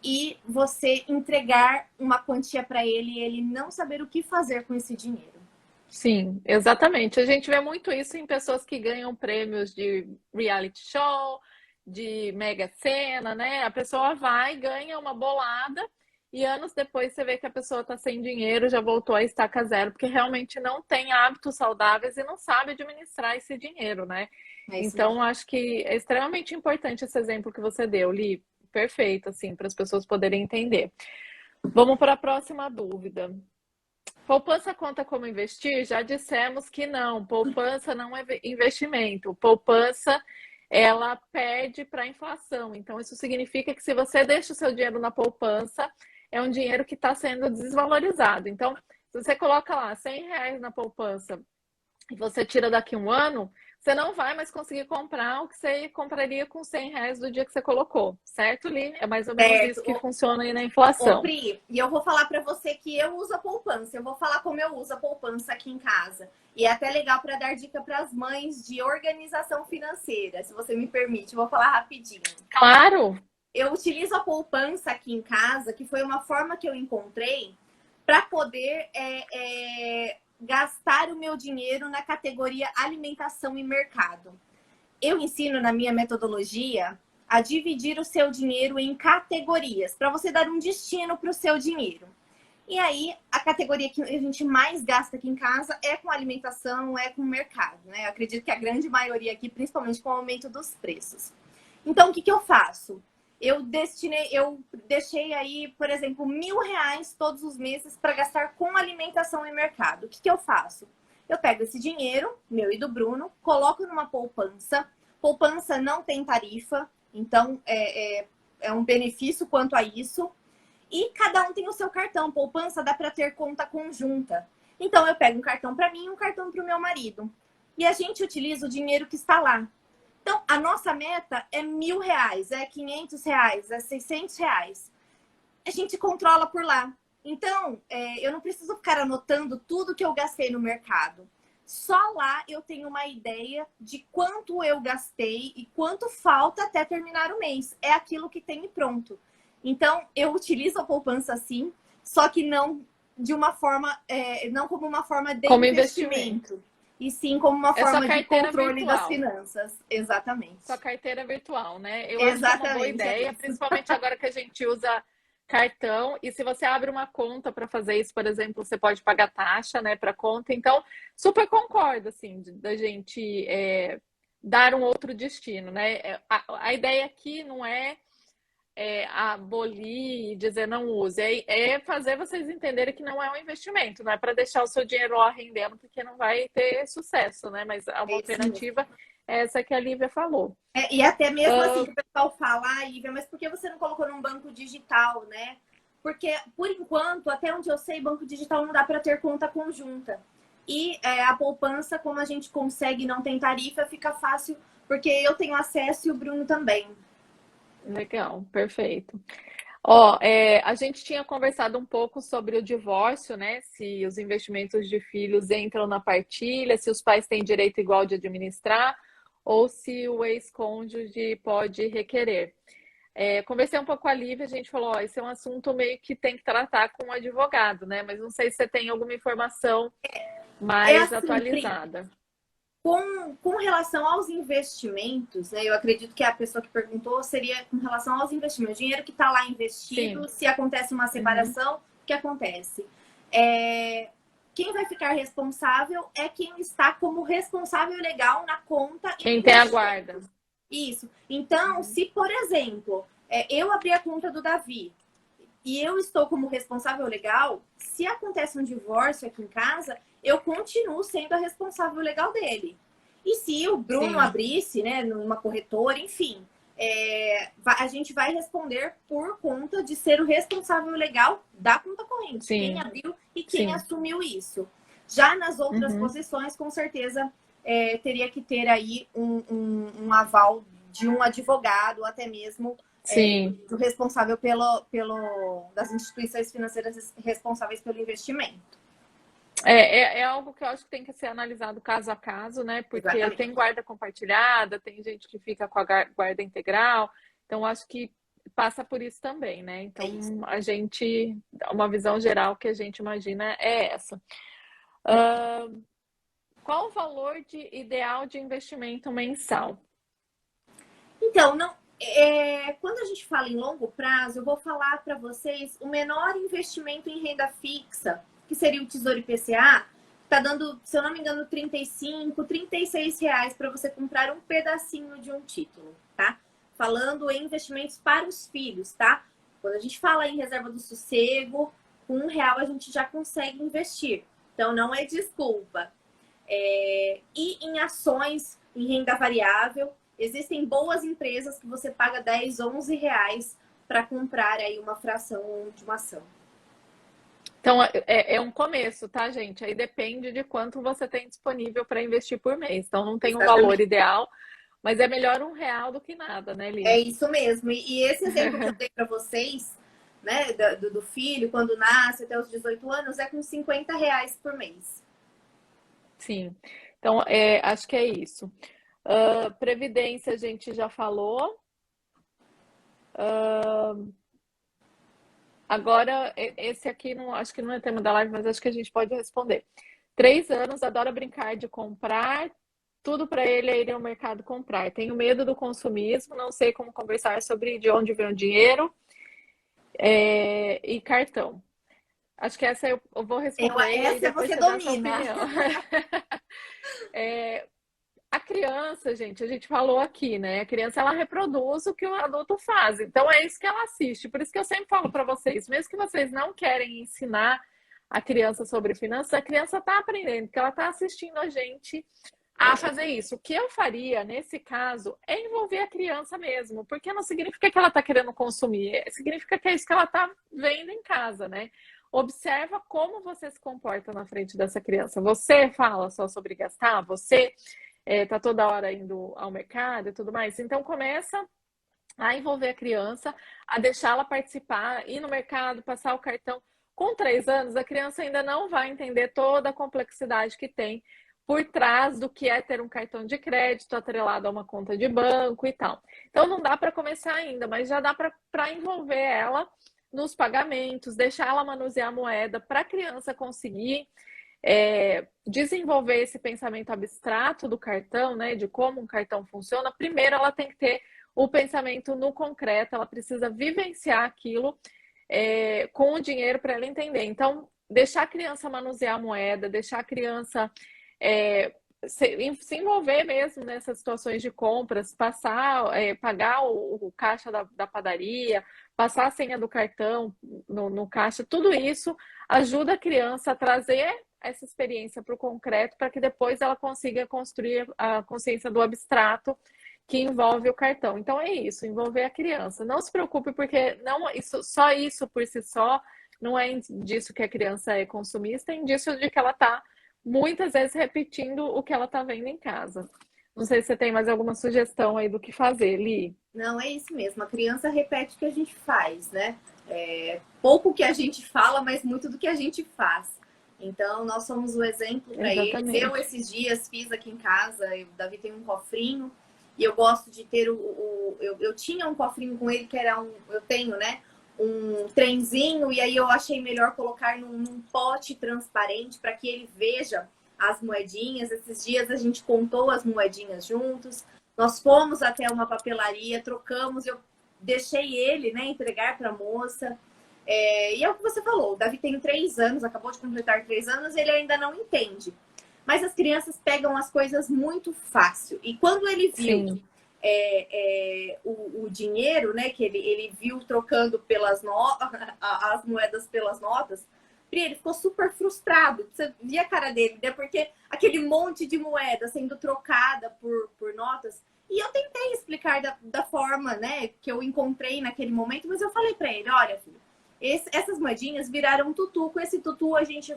e você entregar uma quantia para ele e ele não saber o que fazer com esse dinheiro. Sim, exatamente. A gente vê muito isso em pessoas que ganham prêmios de reality show, de Mega Sena, né? A pessoa vai, ganha uma bolada e anos depois você vê que a pessoa está sem dinheiro, já voltou a estaca zero, porque realmente não tem hábitos saudáveis e não sabe administrar esse dinheiro, né? Então, mesmo. Acho que é extremamente importante esse exemplo que você deu, Li. Perfeito, assim, para as pessoas poderem entender. Vamos para a próxima dúvida. Poupança conta como investir? Já dissemos que não. Poupança não é investimento. Poupança, ela perde para a inflação. Então, isso significa que se você deixa o seu dinheiro na poupança, é um dinheiro que está sendo desvalorizado. Então, se você coloca lá R$ 100 na poupança e você tira daqui um ano, você não vai mais conseguir comprar o que você compraria com R$ 100 do dia que você colocou, certo, Li? É mais ou menos isso que funciona aí na inflação. Pri, e eu vou falar para você que eu uso a poupança. Eu vou falar como eu uso a poupança aqui em casa. E é até legal para dar dica para as mães de organização financeira, se você me permite. Eu vou falar rapidinho. Claro! Eu utilizo a poupança aqui em casa, que foi uma forma que eu encontrei para poder gastar o meu dinheiro na categoria alimentação e mercado. Eu ensino na minha metodologia a dividir o seu dinheiro em categorias, para você dar um destino para o seu dinheiro. E aí, a categoria que a gente mais gasta aqui em casa é com alimentação, é com mercado, né? Eu acredito que a grande maioria aqui, principalmente com o aumento dos preços. Então, o que eu faço? Eu deixei aí, por exemplo, R$ 1.000 todos os meses para gastar com alimentação e mercado. O que eu faço? Eu pego esse dinheiro, meu e do Bruno, coloco numa poupança. Poupança não tem tarifa, então é um benefício quanto a isso. E cada um tem o seu cartão. Poupança dá para ter conta conjunta. Então eu pego um cartão para mim e um cartão para o meu marido. E a gente utiliza o dinheiro que está lá. Então, a nossa meta é R$ 1.000, é R$ 500, é R$ 600. A gente controla por lá. Então, eu não preciso ficar anotando tudo que eu gastei no mercado. Só lá eu tenho uma ideia de quanto eu gastei e quanto falta até terminar o mês. É aquilo que tem e pronto. Então, eu utilizo a poupança sim, só que não de uma forma, não como uma forma de investimento. e sim como uma É sua forma de carteira controle das virtual. finanças. Exatamente. Sua carteira virtual, né? Eu acho que é uma boa Exatamente, é ideia, isso. principalmente agora que a gente usa cartão. E se você abre uma conta para fazer isso, por exemplo, você pode pagar taxa, né, para conta. Então, super concordo, assim, da gente dar um outro destino, né? A ideia aqui não é abolir e dizer não use, é fazer vocês entenderem que não é um investimento, não é para deixar o seu dinheiro lá rendendo, porque não vai ter sucesso, né? Mas uma É isso mesmo. alternativa é essa que a Lívia falou. E até mesmo assim que o pessoal fala, Ívia, mas por que você não colocou num banco digital, né? Porque, por enquanto, até onde eu sei, banco digital não dá para ter conta conjunta. E a poupança, como a gente consegue não tem tarifa, fica fácil, porque eu tenho acesso e o Bruno também. Legal, perfeito. Ó, a gente tinha conversado um pouco sobre o divórcio, né? Se os investimentos de filhos entram na partilha, se os pais têm direito igual de administrar, ou se o ex-cônjuge pode requerer. Conversei um pouco com a Lívia, a gente falou, ó, esse é um assunto meio que tem que tratar com um advogado, né? Mas não sei se você tem alguma informação É mais assim, Pri, atualizada. com relação aos investimentos, né, eu acredito que a pessoa que perguntou seria com relação aos investimentos. O dinheiro que está lá investido, Sim. se acontece uma separação, o que acontece? Quem vai ficar responsável é quem está como responsável legal na conta. Quem tem a guarda. Isso. Então, se, por exemplo, eu abrir a conta do Davi e eu estou como responsável legal, se acontece um divórcio aqui em casa, eu continuo sendo a responsável legal dele. E se o Bruno Sim. abrisse, né, numa corretora, enfim, a gente vai responder por conta de ser o responsável legal da conta corrente. Sim. Quem abriu e quem Sim. assumiu isso. Já nas outras posições, com certeza, teria que ter aí um aval de um advogado, até mesmo do responsável das instituições financeiras responsáveis pelo investimento. É algo que eu acho que tem que ser analisado caso a caso, né? Porque Exatamente. tem guarda compartilhada, tem gente que fica com a guarda integral, então acho que passa por isso também, né? Então uma visão geral que a gente imagina é essa. Qual o valor ideal de investimento mensal? Então, quando a gente fala em longo prazo, eu vou falar para vocês o menor investimento em renda fixa, que seria o Tesouro IPCA, está dando, se eu não me engano, R$ 36 para você comprar um pedacinho de um título, tá? Falando em investimentos para os filhos, tá? Quando a gente fala em reserva do sossego, com R$ 1 a gente já consegue investir. Então, não é desculpa. E em ações, em renda variável, existem boas empresas que você paga 10, 11 reais para comprar aí uma fração de uma ação. Então, é um começo, tá, gente? Aí depende de quanto você tem disponível para investir por mês. Então, não tem um valor ideal, mas é melhor R$ 1 do que nada, né, Li? É isso mesmo. E esse exemplo que eu dei para vocês, né, do filho, quando nasce até os 18 anos, é com R$ 50 por mês. Sim. Então, acho que é isso. Previdência, a gente já falou. Agora, esse aqui, acho que não é tema da live, mas acho que a gente pode responder. 3 anos, adora brincar de comprar, tudo para ele é ir ao mercado comprar. Tenho medo do consumismo, não sei como conversar sobre de onde vem o dinheiro e cartão. Acho que essa eu vou responder e aí depois você você dá a sua domina. opinião. A criança, gente, a gente falou aqui, né? A criança, ela reproduz o que o adulto faz. Então, é isso que ela assiste. Por isso que eu sempre falo para vocês, mesmo que vocês não querem ensinar a criança sobre finanças, a criança está aprendendo, porque ela está assistindo a gente a fazer isso. O que eu faria, nesse caso, é envolver a criança mesmo, porque não significa que ela está querendo consumir, significa que é isso que ela está vendo em casa, né? Observa como você se comporta na frente dessa criança. Você fala só sobre gastar, você tá toda hora indo ao mercado e tudo mais. Então, começa a envolver a criança, a deixá-la participar, ir no mercado, passar o cartão. Com 3 anos, a criança ainda não vai entender toda a complexidade que tem por trás do que é ter um cartão de crédito atrelado a uma conta de banco e tal. Então, não dá para começar ainda, mas já dá para envolver ela nos pagamentos, deixar ela manusear a moeda para a criança conseguir desenvolver esse pensamento abstrato do cartão, né, de como um cartão funciona, primeiro ela tem que ter o pensamento no concreto, ela precisa vivenciar aquilo com o dinheiro para ela entender. Então, deixar a criança manusear a moeda, deixar a criança se envolver mesmo nessas situações de compras, pagar o caixa da padaria, passar a senha do cartão no caixa, tudo isso ajuda a criança a trazer essa experiência para o concreto para que depois ela consiga construir a consciência do abstrato que envolve o cartão. Então é isso, envolver a criança. Não se preocupe, porque só isso por si só não é indício que a criança é consumista, é indício de que ela está muitas vezes repetindo o que ela está vendo em casa. Não sei se você tem mais alguma sugestão aí do que fazer, Li. Não, é isso mesmo. A criança repete o que a gente faz, né? Pouco que a gente fala, mas muito do que a gente faz. Então, nós somos o exemplo para eles. Eu, esses dias, fiz aqui em casa, o Davi tem um cofrinho, e eu gosto de ter eu tinha um cofrinho com ele que era eu tenho, né? Um trenzinho, e aí eu achei melhor colocar num pote transparente para que ele veja as moedinhas. Esses dias a gente contou as moedinhas juntos. Nós fomos até uma papelaria, trocamos, eu deixei ele, né, entregar para a moça. E é o que você falou, o Davi tem 3 anos, acabou de completar 3 anos, ele ainda não entende. Mas as crianças pegam as coisas muito fácil. E quando ele viu o dinheiro, né, que ele viu trocando as moedas pelas notas, ele ficou super frustrado. Você via a cara dele, né? Porque aquele monte de moeda sendo trocada por notas. E eu tentei explicar da forma, né, que eu encontrei naquele momento, mas eu falei para ele, olha, filho, essas moedinhas viraram um tutu. Com esse tutu a gente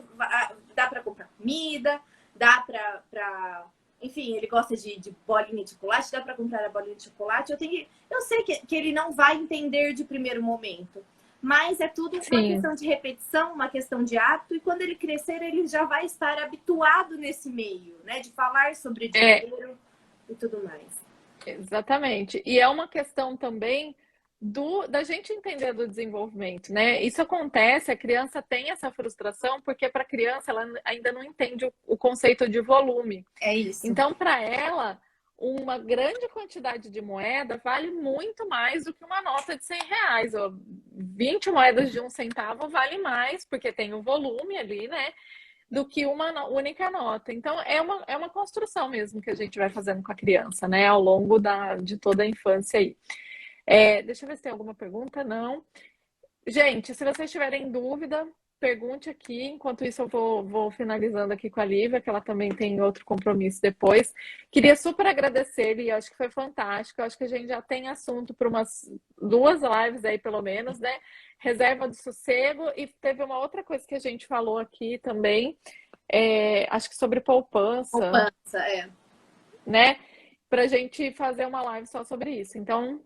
dá para comprar comida, dá para enfim, ele gosta de bolinha de chocolate, dá para comprar a bolinha de chocolate. Eu sei que ele não vai entender de primeiro momento, mas é tudo uma questão de repetição, uma questão de hábito, e quando ele crescer, ele já vai estar habituado nesse meio, né? De falar sobre dinheiro e tudo mais. Exatamente. E é uma questão também da gente entender do desenvolvimento, né? Isso acontece, a criança tem essa frustração, porque para a criança ela ainda não entende o conceito de volume. É isso. Então, para ela, uma grande quantidade de moeda vale muito mais do que uma nota de R$100. Ou 20 moedas de 1 centavo vale mais, porque tem o volume ali, né? Do que uma única nota. Então, é uma construção mesmo que a gente vai fazendo com a criança, né? Ao longo de toda a infância aí. Deixa eu ver se tem alguma pergunta. Não. Gente, se vocês tiverem dúvida, pergunte aqui. Enquanto isso, eu vou finalizando aqui com a Lívia, que ela também tem outro compromisso depois. Queria super agradecer, e acho que foi fantástico. Acho que a gente já tem assunto para umas 2 lives aí, pelo menos, né? Reserva do sossego. E teve uma outra coisa que a gente falou aqui também, acho que sobre poupança. Poupança, né? Pra gente fazer uma live só sobre isso. Então,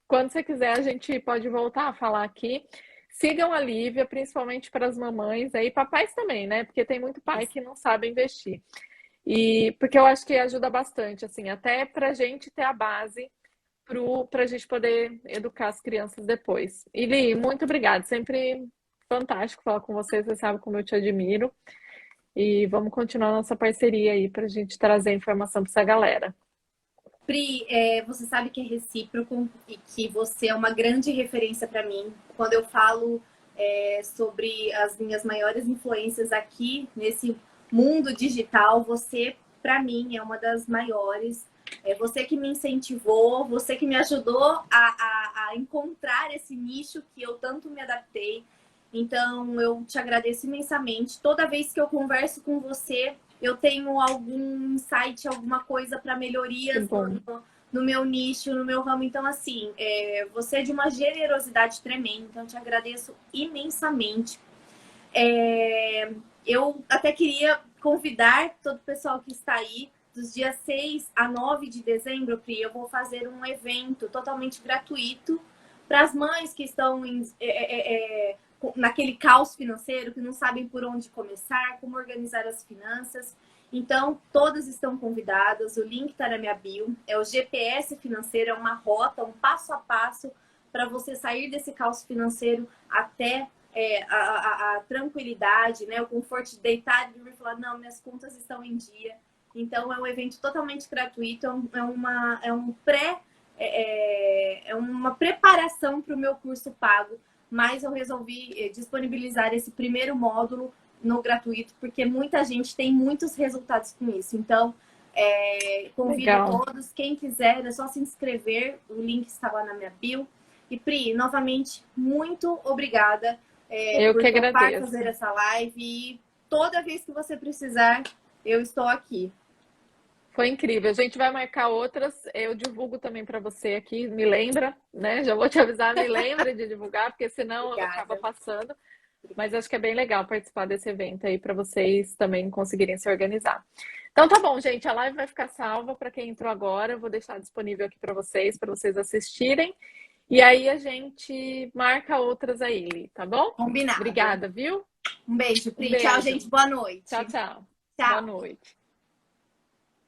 quando você quiser, a gente pode voltar a falar aqui. Sigam a Lívia, principalmente para as mamães aí, papais também, né? Porque tem muito pai que não sabe investir. E porque eu acho que ajuda bastante, assim, até para a gente ter a base para a gente poder educar as crianças depois. E Li, muito obrigada. Sempre fantástico falar com você. Você sabe como eu te admiro. E vamos continuar nossa parceria aí para a gente trazer informação para essa galera. Pri, você sabe que é recíproco e que você é uma grande referência para mim. Quando eu falo sobre as minhas maiores influências aqui nesse mundo digital, você, para mim, é uma das maiores. É você que me incentivou, você que me ajudou a encontrar esse nicho que eu tanto me adaptei. Então, eu te agradeço imensamente. Toda vez que eu converso com você, eu tenho algum insight, alguma coisa para melhorias no meu nicho, no meu ramo. Então, assim, você é de uma generosidade tremenda. Então, eu te agradeço imensamente. Eu até queria convidar todo o pessoal que está aí, dos dias 6 a 9 de dezembro, Pri, eu vou fazer um evento totalmente gratuito para as mães que estão naquele caos financeiro, que não sabem por onde começar, como organizar as finanças. Então, todas estão convidadas, o link está na minha bio, é o GPS financeiro, é uma rota, um passo a passo para você sair desse caos financeiro até a tranquilidade, né? O conforto de deitar e dormir e falar, não, minhas contas estão em dia. Então, é um evento totalmente gratuito, é uma preparação para o meu curso pago, mas eu resolvi disponibilizar esse primeiro módulo no gratuito, porque muita gente tem muitos resultados com isso. Então, convido Legal. todos, quem quiser, é só se inscrever, o link está lá na minha bio. E Pri, novamente, muito obrigada Eu por que topar agradeço. fazer essa live. E toda vez que você precisar, eu estou aqui. Foi incrível. A gente vai marcar outras. Eu divulgo também para você aqui. Me lembra, né? Já vou te avisar, me lembra de divulgar, porque senão acaba Obrigada. passando. Mas acho que é bem legal participar desse evento aí para vocês também conseguirem se organizar. Então tá bom, gente. A live vai ficar salva para quem entrou agora. Eu vou deixar disponível aqui para vocês assistirem. E aí a gente marca outras aí, Li, tá bom? Combinado. Obrigada, viu? Um beijo, Um Pri. Tchau, beijo. gente. Boa noite. Tchau, tchau. Boa Tchau. noite.